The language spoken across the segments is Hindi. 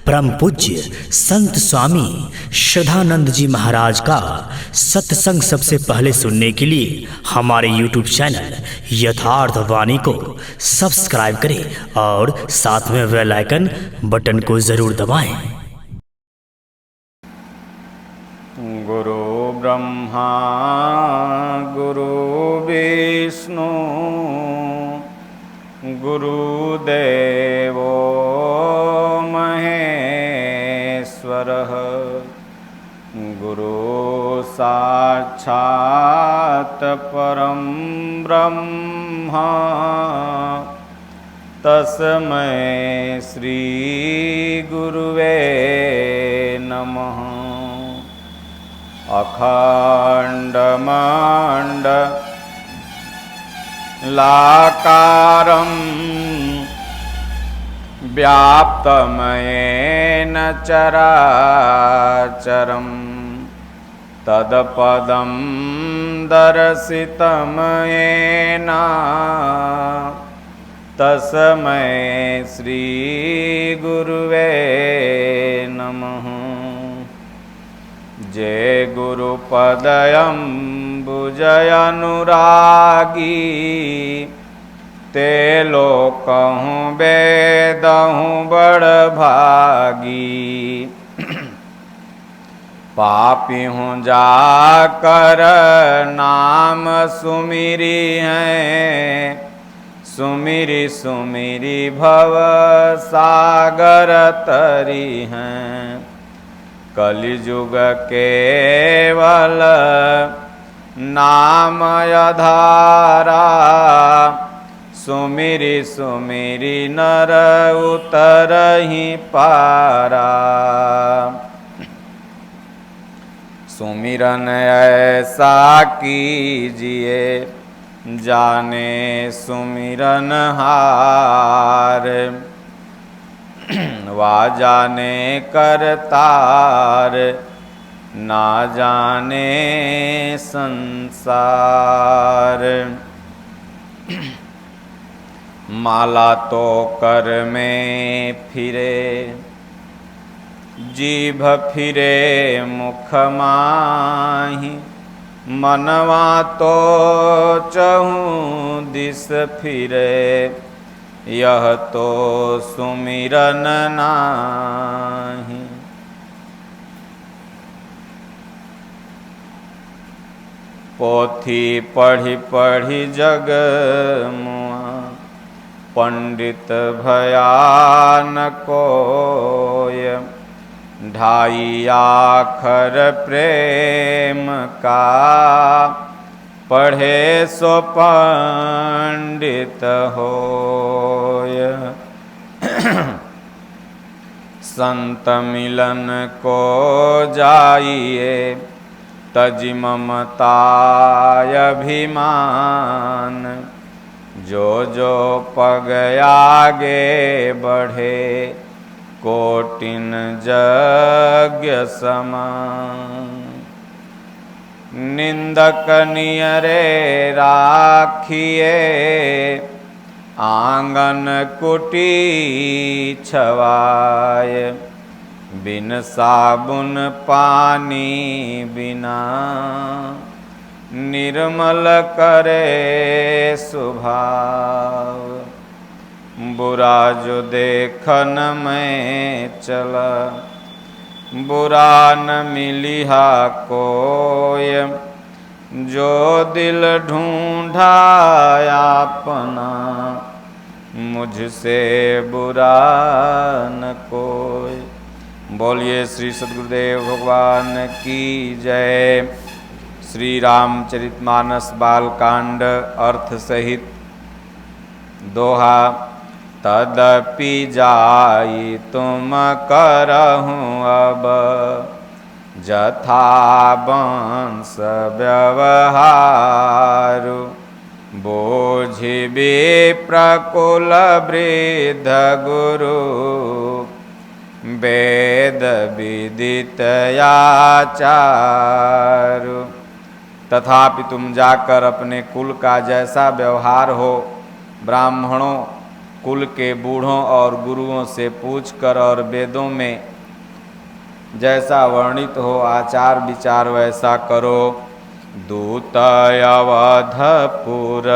परम पूज्य संत स्वामी श्रद्धानंद जी महाराज का सत्संग सबसे पहले सुनने के लिए हमारे YouTube चैनल यथार्थ वाणी को सब्सक्राइब करें और साथ में बेल आइकन बटन को जरूर दबाएं। गुरु ब्रह्मा गुरु विष्णु गुरुदेवो महेश्वरः गुरु साक्षात् परं ब्रह्म तस्मै श्री गुरुवे नमः। अखंडमंड लाकारं व्याप्तमयेन चराचरं तत्पदं दर्शितं येन तस्मै श्री गुरुवे नमः। जय गुरुपदयम्बुजयनुरागी ते लोकहूँ वेदहूँ बड़भागी पापी हूँ जाकर नाम सुमिरी हैं सुमिरी सुमिरी भव सागर तरी हैं। कलिजुग केवल नाम आधारा सुमिरी सुमिरी नर उतरहि पारा। सुमिरन ऐसा कीजिए जाने सुमिरन हार वा जाने करतार ना जाने संसार। माला तो कर में फिरे जीभ फिरे मुख माही मनवा तो चहूँ दिस फिरे यह तो सुमिरन नाही। पोथी पढ़ी पढ़ी जग मुआ पंडित भयान कोय ढाई आखर प्रेम का पढ़े सो पंडित होय। संत मिलन को जाइए तजि ममताय अभिमान जो जो पग आगे बढ़े कोटिन यज्ञ समान। निंदक नियरे राखिए आंगन कुटी छवाय बिन साबुन पानी बिना निर्मल करे स्वभाव। बुरा जो देखन में चला बुरा न मिलिहा कोय जो दिल ढूंढा अपना मुझसे बुरा न कोई। बोलिए श्री सद्गुरुदेव भगवान की जय। श्री रामचरितमानस बालकांड अर्थ सहित दोहा। तदपि जाई तुम करहूँ अब जथा वंश व्यवहारु बोझि विप्रकुल वृद्ध गुरु वेद विदित आचारु। तथापि तुम जाकर अपने कुल का जैसा व्यवहार हो ब्राह्मणों कुल के बूढ़ों और गुरुओं से पूछकर और वेदों में जैसा वर्णित हो आचार विचार वैसा करो। दूत अवधपुर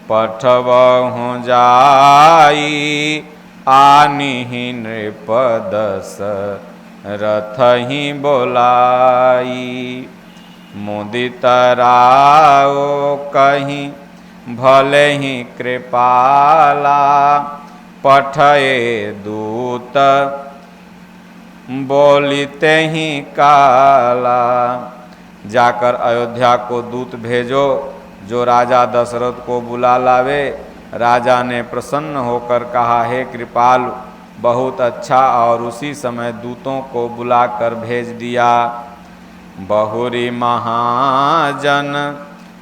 पठवहु जाई, आनिहि नृपदस रथ ही बोलाई। मुदित राओ कहीं भले ही कृपाला, पठये दूत बोलिते ही काला। जाकर अयोध्या को दूत भेजो जो राजा दशरथ को बुला लावे। राजा ने प्रसन्न होकर कहा, हे कृपालु, बहुत अच्छा। और उसी समय दूतों को बुलाकर भेज दिया। बहुरी महाजन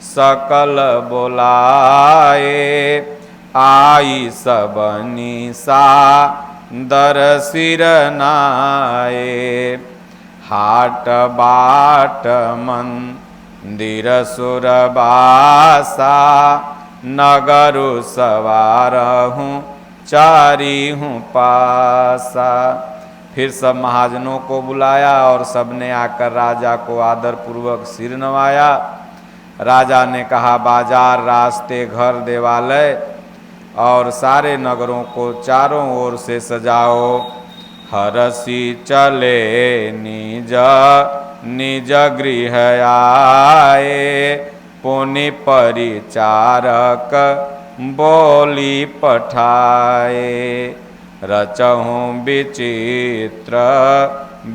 सकल बोलाए, आई सबनी सा दर सिर नाए। हाट बाट मंदिर सुरबासा, नगरु सवारहूँ चारी हूँ पासा। फिर सब महाजनों को बुलाया और सबने आकर राजा को आदरपूर्वक सिर नवाया। राजा ने कहा, बाजार, रास्ते, घर, देवालय और सारे नगरों को चारों ओर से सजाओ। हरसी चले निज निज गृह आए, पुनि परिचारक बोली पठाए। रचहूँ विचित्र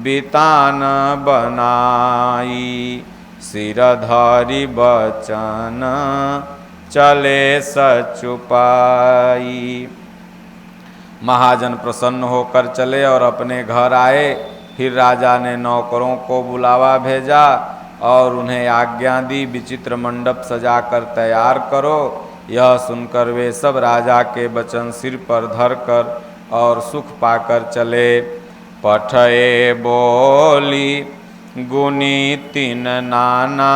बितान बनाई, सिरधरि बचन चले सचुपाई। महाजन प्रसन्न होकर चले और अपने घर आए। फिर राजा ने नौकरों को बुलावा भेजा और उन्हें आज्ञा दी, विचित्र मंडप सजाकर तैयार करो। यह सुनकर वे सब राजा के वचन सिर पर धरकर और सुख पाकर चले। पठये बोली गुनी तीन नाना,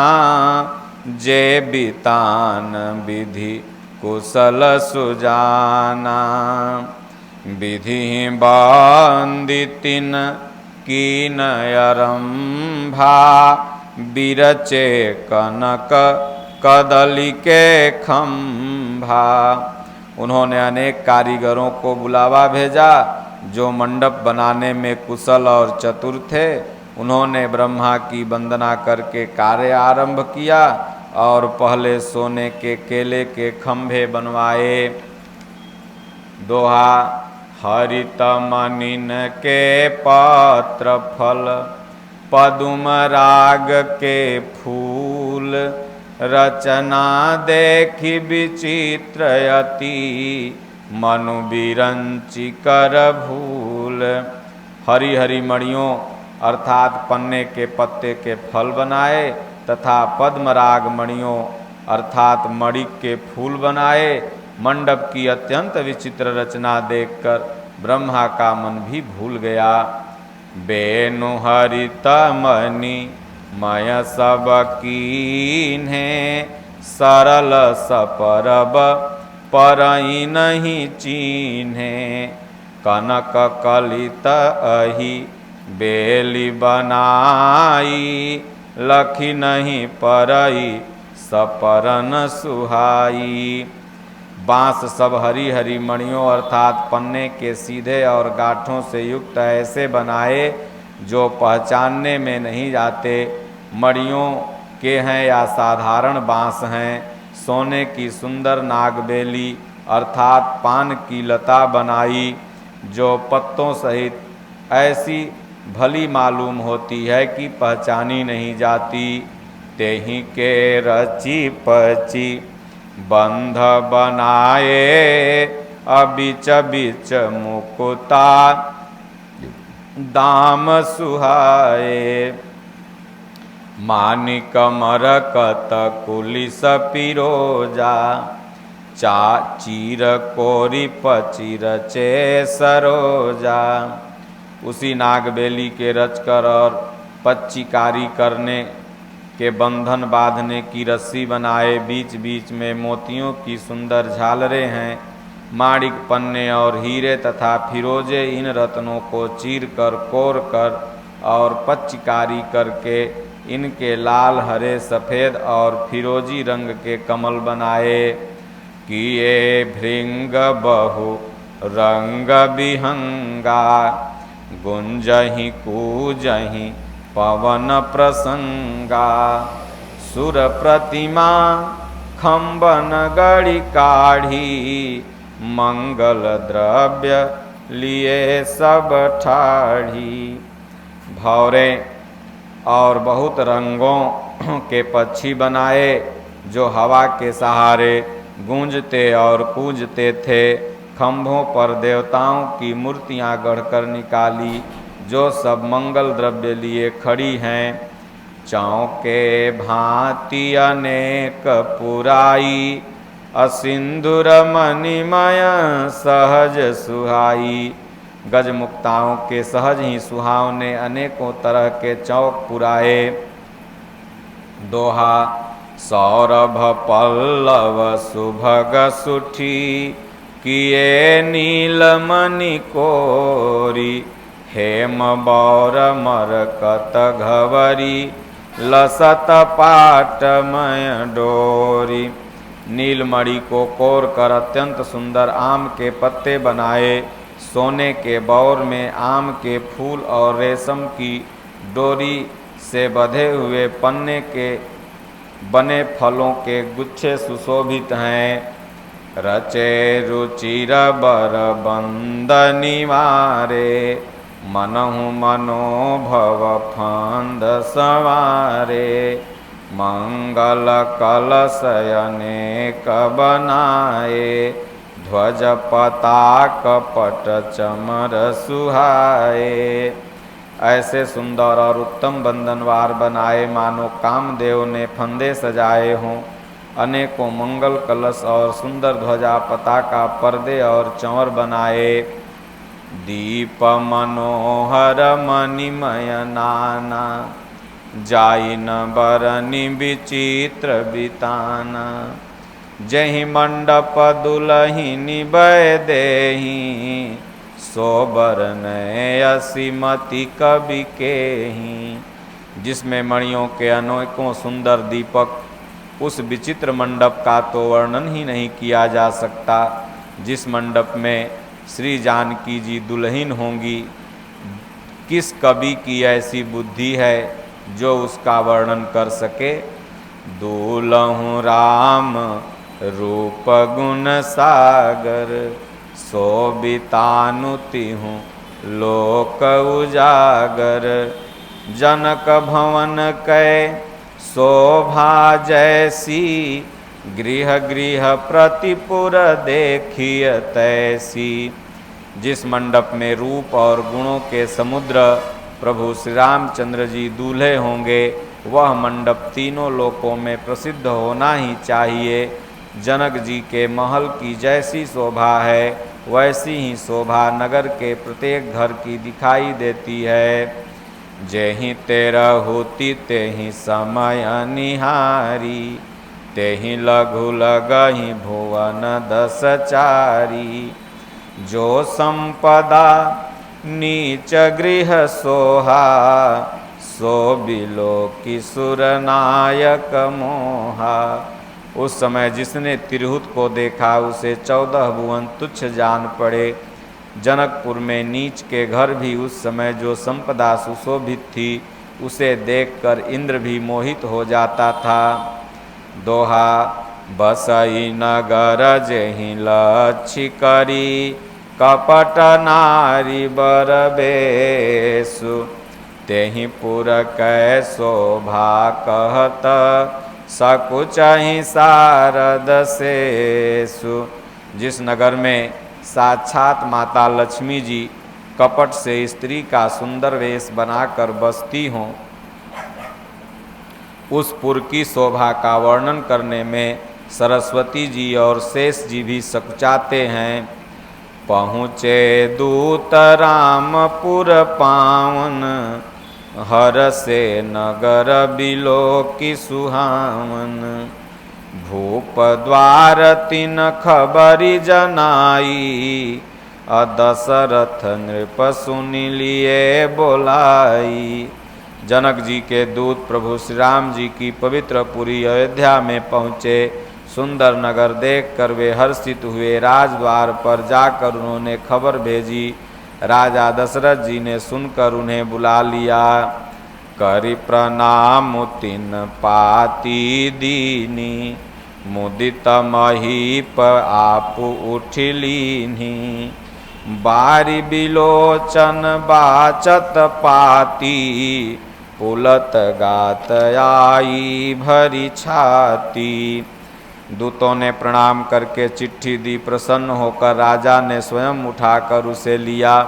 जे बितान विधि कुशल सुजाना। विधि बंदितिन कीन अरंभा, बिरचे कनक कदली के खंभा। उन्होंने अनेक कारीगरों को बुलावा भेजा जो मंडप बनाने में कुशल और चतुर थे। उन्होंने ब्रह्मा की वंदना करके कार्य आरंभ किया और पहले सोने के केले के खंभे बनवाए। दोहा, हरित मनिन के पत्र फल, पदुम राग के फूल। रचना देखी विचित्र अति, मनु बिरंची कर भूल। हरी हरी मणियों अर्थात पन्ने के पत्ते के फल बनाए तथा पद्मराग मणियों अर्थात मणिक के फूल बनाए। मंडप की अत्यंत विचित्र रचना देखकर ब्रह्मा का मन भी भूल गया। बेनु हरित मणि मय सब कीन्हे, सरल सपरब परई नहीं चीन्हे। कनक कलित अहि बेली बनाई, लखी नहीं परई सपरन सुहाई। बांस सब हरी हरी मणियों अर्थात पन्ने के सीधे और गांठों से युक्त ऐसे बनाए जो पहचानने में नहीं जाते मणियों के हैं या साधारण बांस हैं। सोने की सुंदर नागबेली अर्थात पान की लता बनाई जो पत्तों सहित ऐसी भली मालूम होती है कि पहचानी नहीं जाती। तेहि के रची पची बंध बनाए, अबिच बिच मुकुता दाम सुहाए। मानिक मरकत कुलिस पिरोजा, चीर कोरी पचिर चे सरोजा। उसी नागबेली के रचकर और पच्चीकारी करने के बंधन बांधने की रस्सी बनाए। बीच बीच में मोतियों की सुंदर झालरें हैं। माणिक, पन्ने और हीरे तथा फिरोजे इन रत्नों को चीर कर, कोर कर और पच्चीकारी करके इनके लाल, हरे, सफ़ेद और फिरोजी रंग के कमल बनाए। किए भृंग बहु रंग विहंगा, गुंजहि कूजहि पवन प्रसंगा। सुर प्रतिमा खम्बन गढ़ी काढ़ी, मंगल द्रव्य लिए सब ठाढ़ी। भौरे और बहुत रंगों के पक्षी बनाए जो हवा के सहारे गूंजते और कूजते थे। खंभों पर देवताओं की मूर्तियां गढ़कर निकाली जो सब मंगल द्रव्य लिए खड़ी हैं। चौके भांति अनेक पुराई, असिंधुर मणिमय सहज सुहाई। गजमुक्ताओं के सहज ही सुहावने अनेकों तरह के चौक पुराए। दोहा सौरभ पल्लव सुभग सुठी, किए नीलमणि कोरी। हेम बौर मरकत घवरी, लसत पाटमय डोरी। नीलमणि को कोर कर अत्यंत सुंदर आम के पत्ते बनाए। सोने के बौर में आम के फूल और रेशम की डोरी से बंधे हुए पन्ने के बने फलों के गुच्छे सुशोभित हैं। रचे रुचिर बर बंद निवारे, मनहु मनोभव फंद संवारे। मंगल कलश अनेक बनाए, ध्वज पताक पट चमर सुहाए। ऐसे सुंदर और उत्तम बंधनवार बनाए मानो कामदेव ने फंदे सजाए हों। अनेकों मंगल कलश और सुंदर ध्वजा, पताका, पर्दे और चंवर बनाए। दीप मनोहर मणिमय नाना, जाइन बरनि विचित्र बिताना। जहि मंडप दुलहिनी बय देहि, सोबर नय असीमति कवि केहि। जिसमें मणियों के अनेकों सुंदर दीपक, उस विचित्र मंडप का तो वर्णन ही नहीं किया जा सकता। जिस मंडप में श्री जानकी जी दुल्हन होंगी, किस कवि की ऐसी बुद्धि है जो उसका वर्णन कर सके। दूल्हु राम रूप गुण सागर, शोभितानुतिहु लोक उजागर। जनक भवन कै शोभा जैसी, गृह गृह प्रतिपुर देखिय तैसी। जिस मंडप में रूप और गुणों के समुद्र प्रभु श्री रामचंद्र जी दूल्हे होंगे, वह मंडप तीनों लोकों में प्रसिद्ध होना ही चाहिए। जनक जी के महल की जैसी शोभा है, वैसी ही शोभा नगर के प्रत्येक घर की दिखाई देती है। जेहि तेरहुति तेहि समय निहारी, तेहि लघु लगहि भुवन दस चारी। जो संपदा नीच गृह सोहा, सो बिलो किशोर नायक मोहा। उस समय जिसने तिरहुत को देखा उसे 14 भुवन तुच्छ जान पड़े। जनकपुर में नीच के घर भी उस समय जो संपदा सुशोभित थी, उसे देखकर इंद्र भी मोहित हो जाता था। दोहा बसई नगर जेहि लक्षि करी, कपट नारी बर बेसु। तेहि पुर कै शोभा कहत, सकुचहि सारद सेसु। जिस नगर में साक्षात माता लक्ष्मी जी कपट से स्त्री का सुंदर वेश बनाकर बसती हों, उस पुर की शोभा का वर्णन करने में सरस्वती जी और शेष जी भी सकुचाते हैं। पहुँचे दूत रामपुर पावन, हर से नगर बिलो की सुहावन। भूप द्वार तीन खबरी जनाई, दशरथ नृप सुनि लिए बोलाई। जनक जी के दूत प्रभु श्री राम जी की पवित्र पुरी अयोध्या में पहुँचे। सुंदर नगर देखकर वे हर्षित हुए। राजद्वार पर जाकर उन्होंने खबर भेजी। राजा दशरथ जी ने सुनकर उन्हें बुला लिया। करि प्रणाम तीन पाती दीनी, मुदित महीप आप उठिलीनी। बारी बिलोचन बाचत पाती, पुलत गात आई भरी छाती। दूतों ने प्रणाम करके चिट्ठी दी। प्रसन्न होकर राजा ने स्वयं उठाकर उसे लिया।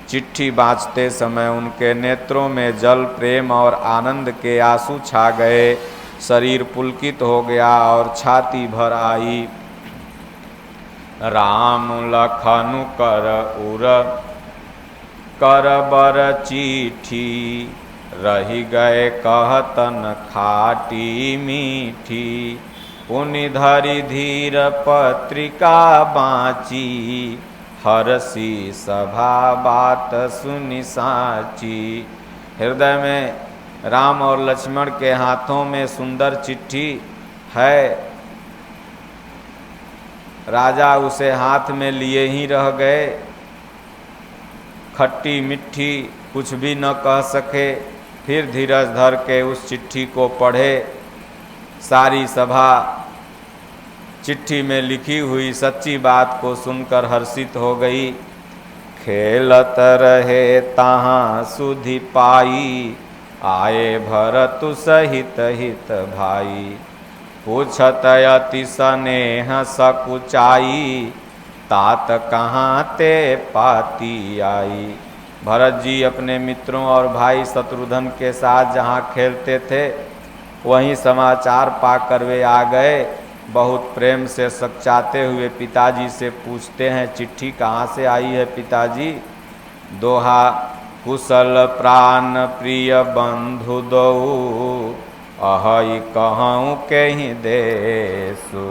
चिट्ठी बाँचते समय उनके नेत्रों में जल, प्रेम और आनंद के आंसू छा गए। शरीर पुलकित हो गया और छाती भर आई। राम लखनु कर उर कर बर चिट्ठी, रही गए कहतन खाटी मीठी। पुनि धरि धीर पत्रिका बाँची, हरसी सभा बात सुनि साची। हृदय में राम और लक्ष्मण के हाथों में सुंदर चिट्ठी है। राजा उसे हाथ में लिए ही रह गए। खट्टी मिट्ठी कुछ भी न कह सके। फिर धीरज धर के उस चिट्ठी को पढ़े। सारी सभा चिट्ठी में लिखी हुई सच्ची बात को सुनकर हर्षित हो गई। खेलत रहे तहाँ सुधि पाई, आए भरत सहित हित भाई। पूछत अति स्नेह सकुचाई, तात कहाँ ते पाती आई। भरत जी अपने मित्रों और भाई शत्रुघ्न के साथ जहाँ खेलते थे वहीं समाचार पाकर वे आ गए। बहुत प्रेम से सकचाते हुए पिताजी से पूछते हैं, चिट्ठी कहाँ से आई है पिताजी? दोहा, कुशल प्राण प्रिय बंधु दो, अहि कहूँ कहीं देसु।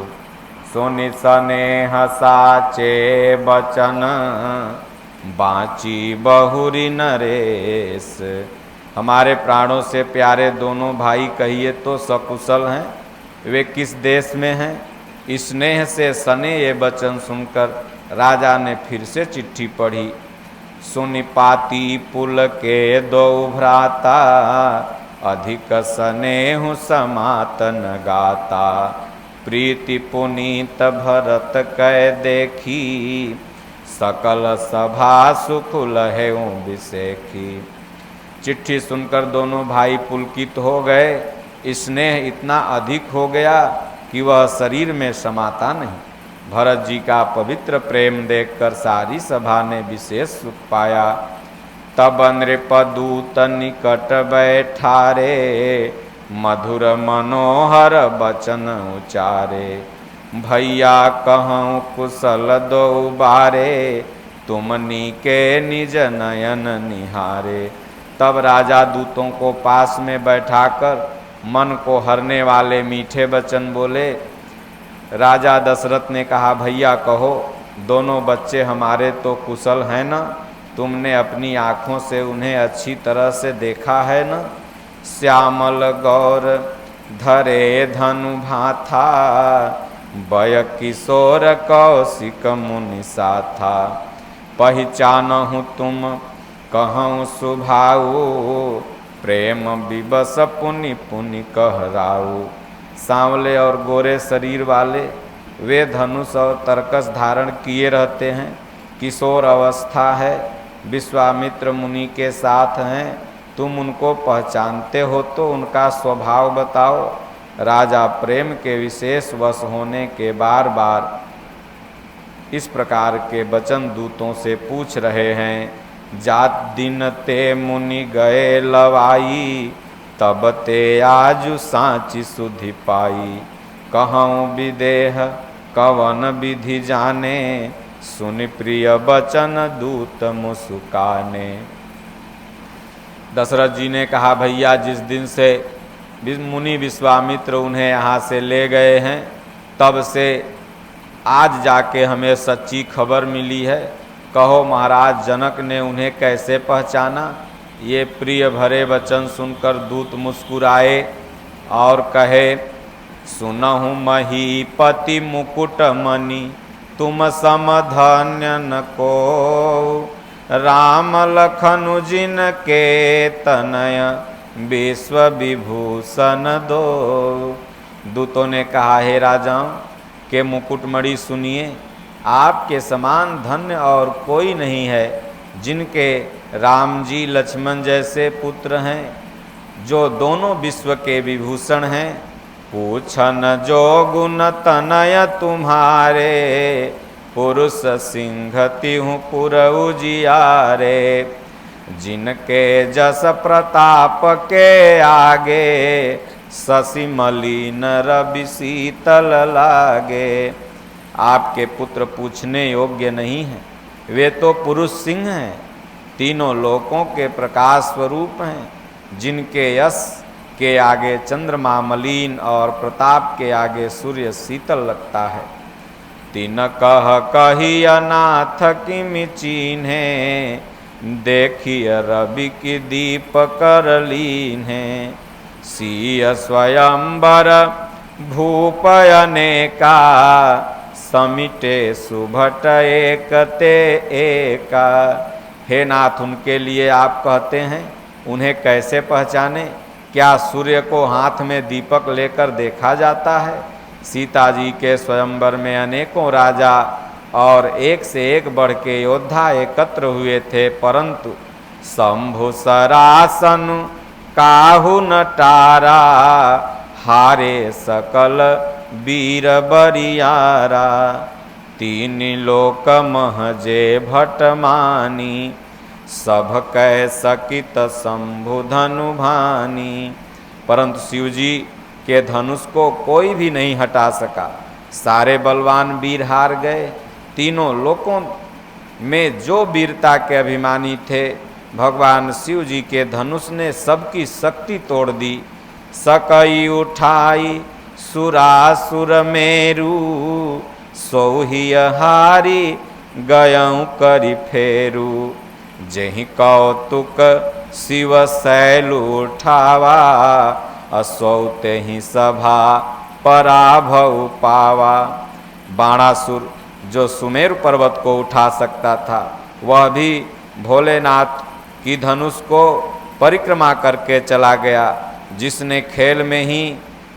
सुनि स्नेह साचे बचन, बाँची बहुरी नरेश। हमारे प्राणों से प्यारे दोनों भाई कहिए तो सकुशल हैं। वे किस देश में हैं? स्नेह से सने ये वचन सुनकर राजा ने फिर से चिट्ठी पढ़ी। सुनि पाती पुल के दो भ्राता, अधिक स्नेह समातन गाता। प्रीति पुनीत भरत कै देखी, सकल सभा सुकुल है विसेखी। चिट्ठी सुनकर दोनों भाई पुलकित हो गए। स्नेह इतना अधिक हो गया कि वह शरीर में समाता नहीं। भरत जी का पवित्र प्रेम देखकर सारी सभा ने विशेष सुख पाया। तब नृपदूत निकट बैठारे, मधुर मनोहर बचन उचारे। भैया कहूँ कुशल दो बारे, तुमनी के निज नयन निहारे। तब राजा दूतों को पास में बैठाकर मन को हरने वाले मीठे वचन बोले। राजा दशरथ ने कहा, भैया कहो, दोनों बच्चे हमारे तो कुशल हैं न? तुमने अपनी आँखों से उन्हें अच्छी तरह से देखा है न? श्यामल गौर धरे धनु भाथा, बय किशोर कौशिक मुनि साथा। पहचानहु तुम कहूँ सुभाऊ, प्रेम विवश पुनि पुनि कहराऊ। सांवले और गोरे शरीर वाले वे धनुष और तरकस धारण किए रहते हैं। किशोर अवस्था है, विश्वामित्र मुनि के साथ हैं। तुम उनको पहचानते हो तो उनका स्वभाव बताओ। राजा प्रेम के विशेष वश होने के बार बार इस प्रकार के वचन दूतों से पूछ रहे हैं। जात दिन ते मुनि गए लवाई, तब ते आजु साँचि सुधि पाई। कहूँ विदेह कवन विधि जाने, सुनि प्रिय वचन दूत मुस्काने। दशरथ जी ने कहा, भैया जिस दिन से मुनि विश्वामित्र उन्हें यहाँ से ले गए हैं, तब से आज जाके हमें सच्ची खबर मिली है। कहो महाराज जनक ने उन्हें कैसे पहचाना। ये प्रिय भरे वचन सुनकर दूत मुस्कुराए और कहे, सुनहु महीपति मुकुट मणि तुम सम धन्य न को, राम लखनु जिन के तनय विश्व विभूषण दो। दूतों ने कहा, हे राजाओं के मुकुटमणि सुनिए, आपके समान धन्य और कोई नहीं है, जिनके राम जी लक्ष्मण जैसे पुत्र हैं, जो दोनों विश्व के विभूषण हैं। पूछन जो गुण तनय तुम्हारे, पुरुष सिंह तिहु पुर उजियारे, जिनके जस प्रताप के आगे, शशि मलिन रवि शीतल लागे। आपके पुत्र पूछने योग्य नहीं हैं, वे तो पुरुष सिंह हैं, तीनों लोकों के प्रकाश स्वरूप हैं, जिनके यश के आगे चंद्रमा मलिन और प्रताप के आगे सूर्य शीतल लगता है। तीन कह कही अनाथ किमि चीन्हे, देखिए रवि की दीप कर लीन्हे, सिय स्वयंवर भूपयने का, समिटे सुभट एक ते एका। हे नाथ, उनके लिए आप कहते हैं, उन्हें कैसे पहचाने? क्या सूर्य को हाथ में दीपक लेकर देखा जाता है? सीता जी के स्वयंवर में अनेकों राजा और एक से एक बढ़ के योद्धा एकत्र हुए थे, परंतु शंभु सरासन काहू न टारा, हारे सकल वीर बरियारा, तीन लोक महजे भटमानी, सब कह सकित शंभु धनु भानी। परंतु शिव जी के धनुष को कोई भी नहीं हटा सका, सारे बलवान वीर हार गए। तीनों लोकों में जो वीरता के अभिमानी थे, भगवान शिव जी के धनुष ने सबकी शक्ति तोड़ दी। सकई उठाई सुरासुर मेरू, सोहिय हारी गयऊ करि फेरू, जेहि कौतुक शिव शैल उठावा, असौते ही सभा पराभव पावा। बाणासुर जो सुमेरु पर्वत को उठा सकता था, वह भी भोलेनाथ की धनुष को परिक्रमा करके चला गया। जिसने खेल में ही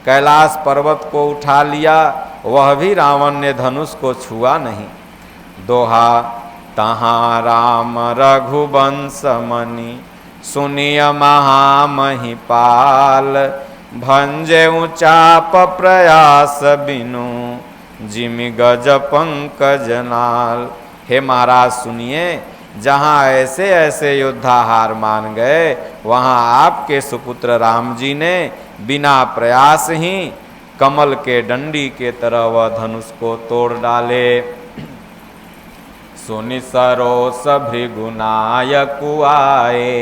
कैलाश पर्वत को उठा लिया, वह भी रावण ने धनुष को छुआ नहीं। दोहा तहाँ राम रघुवंश मणि, सुनिय महामहिपाल, भंजे चाप प्रयास बिनु, जिमि गज पंकज नाल। हे महाराज सुनिए, जहाँ ऐसे ऐसे योद्धा हार मान गए, वहाँ आपके सुपुत्र राम जी ने बिना प्रयास ही कमल के डंडी के तरह वह धनुष को तोड़ डाले। सुनि सरोस भृगुनायकु आए,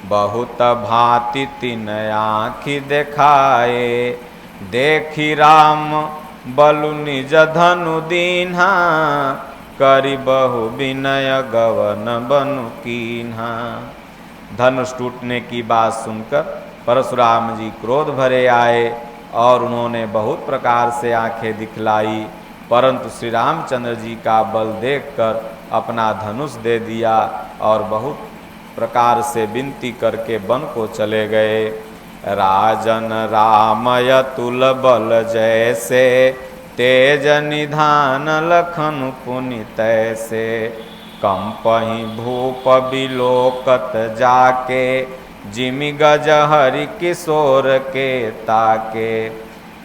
बहुत भांति तीन आँखि देखाए, देखी राम बलु निज धनु दीन्हा, करि बहु विनय गवन बनु कीन्हा। धनुष टूटने की बात सुनकर परशुराम जी क्रोध भरे आए और उन्होंने बहुत प्रकार से आंखें दिखलाई, परंतु श्री रामचंद्र जी का बल देखकर अपना धनुष दे दिया और बहुत प्रकार से विनती करके वन को चले गए। राजन रामय तुल बल जैसे, तेज निधान लखन पुनि तैसे, कंपहि भूप बिलोकत जाके, जिमि गज हरि किशोर के ताके।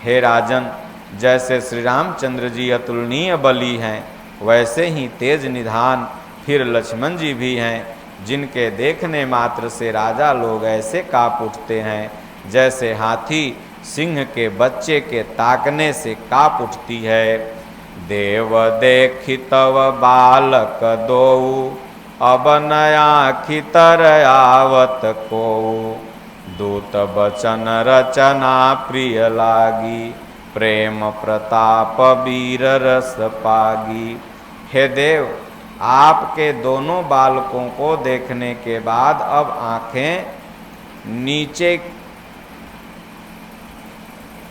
हे राजन, जैसे श्री रामचंद्र जी अतुलनीय बली हैं, वैसे ही तेज निधान फिर लक्ष्मण जी भी हैं, जिनके देखने मात्र से राजा लोग ऐसे काँप उठते हैं, जैसे हाथी सिंह के बच्चे के ताकने से काँप उठती है। देव देखि तव बालक दोऊ, अब नयाखि तर आवत कोऊ, दूत बचन रचना प्रिय लागी, प्रेम प्रताप वीर रस पागी। हे देव, आपके दोनों बालकों को देखने के बाद अब आंखें नीचे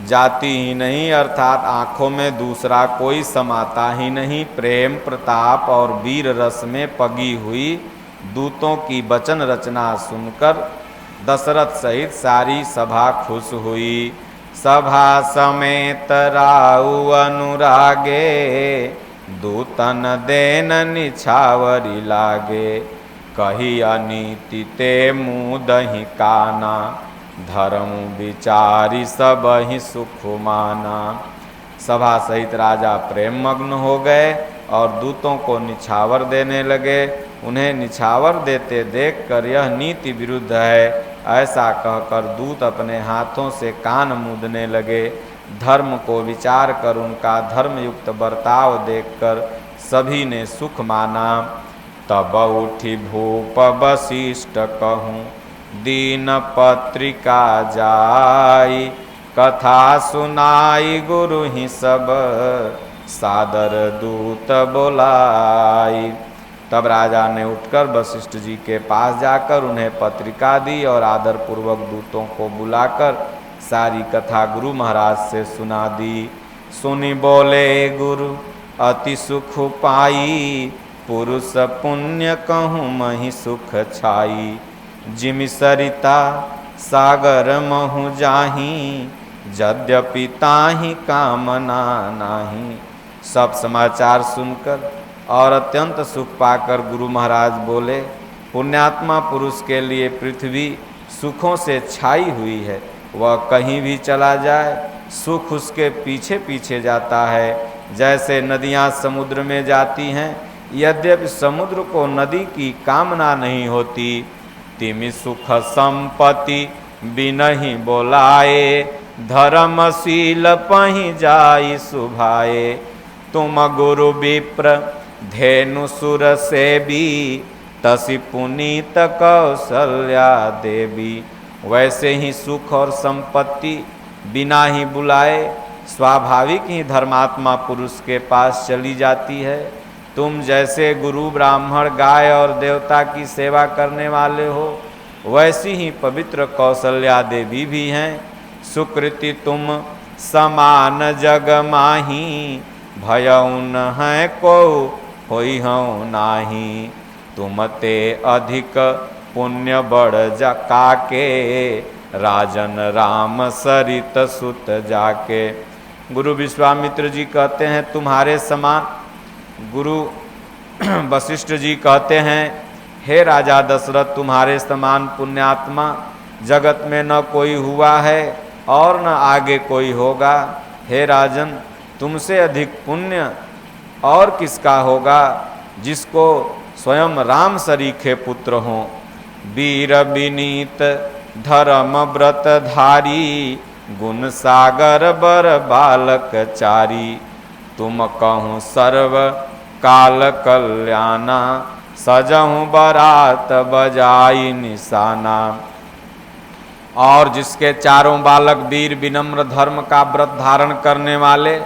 जाती ही नहीं, अर्थात आंखों में दूसरा कोई समाता ही नहीं। प्रेम प्रताप और वीर रस में पगी हुई दूतों की वचन रचना सुनकर दशरथ सहित सारी सभा खुश हुई। सभा समेत राउ अनुरागे, दूतन देन निछावरी लागे। कही अनीति ते मुँह दही काना, धर्म विचारी सब ही सुख माना। सभा सहित राजा प्रेम मग्न हो गए और दूतों को निछावर देने लगे। उन्हें निछावर देते देखकर यह नीति विरुद्ध है ऐसा कहकर दूत अपने हाथों से कान मूंदने लगे। धर्म को विचार कर उनका धर्मयुक्त बर्ताव देखकर सभी ने सुख माना। तब उठी भूप वशिष्ठ कहूँ, दीन पत्रिका जाई। कथा सुनाई गुरु ही सब, सादर दूत बोलाई। तब राजा ने उठकर वशिष्ठ जी के पास जाकर उन्हें पत्रिका दी और आदर पूर्वक दूतों को बुलाकर सारी कथा गुरु महाराज से सुना दी। सुनी बोले गुरु अति सुख पाई, पुरुष पुण्य कहूँ मही सुख छाई। जिमि सरिता सागर महु जाही, यद्यपि ताहि कामना नाही। सब समाचार सुनकर और अत्यंत सुख पाकर गुरु महाराज बोले, पुण्यात्मा पुरुष के लिए पृथ्वी सुखों से छाई हुई है। वह कहीं भी चला जाए सुख उसके पीछे पीछे जाता है। जैसे नदियाँ समुद्र में जाती हैं, यद्यपि समुद्र को नदी की कामना नहीं होती। तिमि सुख संपत्ति बिनहि बोलाए, धर्मशील पहि जाई सुभाए। तुम गुरु विप्र धेनु सुर सेबी, तसी पुनीत कौशल्या देवी। वैसे ही सुख और संपत्ति बिना ही बुलाए स्वाभाविक ही धर्मात्मा पुरुष के पास चली जाती है। तुम जैसे गुरु ब्राह्मण गाय और देवता की सेवा करने वाले हो, वैसी ही पवित्र कौशल्या देवी भी हैं। सुकृति तुम समान जग माही, भयउन है को होई हूँ नाही। तुम ते अधिक पुण्य बढ़ जका के, राजन राम सरित सुत जाके। गुरु विश्वामित्र जी कहते हैं तुम्हारे समान, गुरु वशिष्ठ जी कहते हैं हे राजा दशरथ, तुम्हारे समान पुण्यात्मा जगत में न कोई हुआ है और न आगे कोई होगा। हे राजन, तुमसे अधिक पुण्य और किसका होगा, जिसको स्वयं राम सरीखे पुत्र हों। वीर विनीत धर्म व्रत धारी, गुण सागर बर बालक चारी। तुम कहूँ सर्व काल कल्याणा, सजहूँ बरात बजाई निशाना। और जिसके चारों बालक वीर विनम्र धर्म का व्रत धारण करने वाले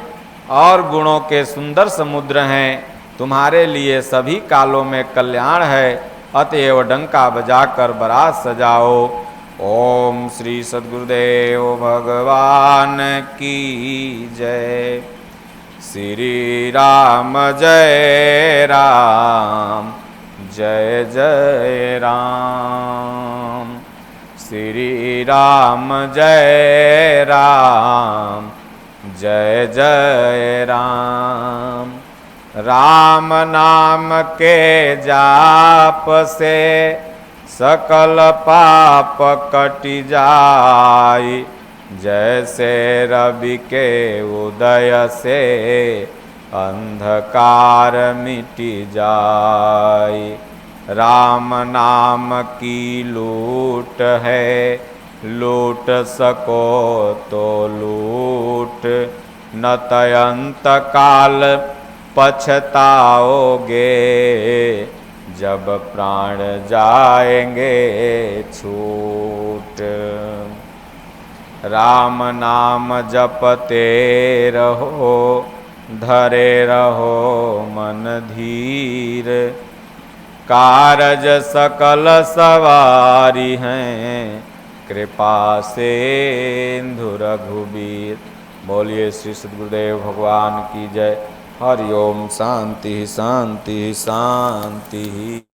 और गुणों के सुंदर समुद्र हैं, तुम्हारे लिए सभी कालों में कल्याण है। अतएव डंका बजाकर बारात सजाओ। ओम श्री सद्गुरुदेव भगवान की जय। श्री राम जय राम, जय जय राम। श्री राम जय राम, जय जय राम। राम नाम के जाप से सकल पाप कटि जाई, जैसे रवि के उदय से अंधकार मिटि जाई। राम नाम की लूट है, लूट सको तो लूट, न तयंत काल पछताओगे, जब प्राण जाएंगे छूट। राम नाम जपते रहो, धरे रहो मन धीर। कारज सकल सवारी हैं, कृपा सिंधु रघुबीर। बोलिए श्री सद्गुरुदेव भगवान की जय। हरि ओम। शांति शांति शांति।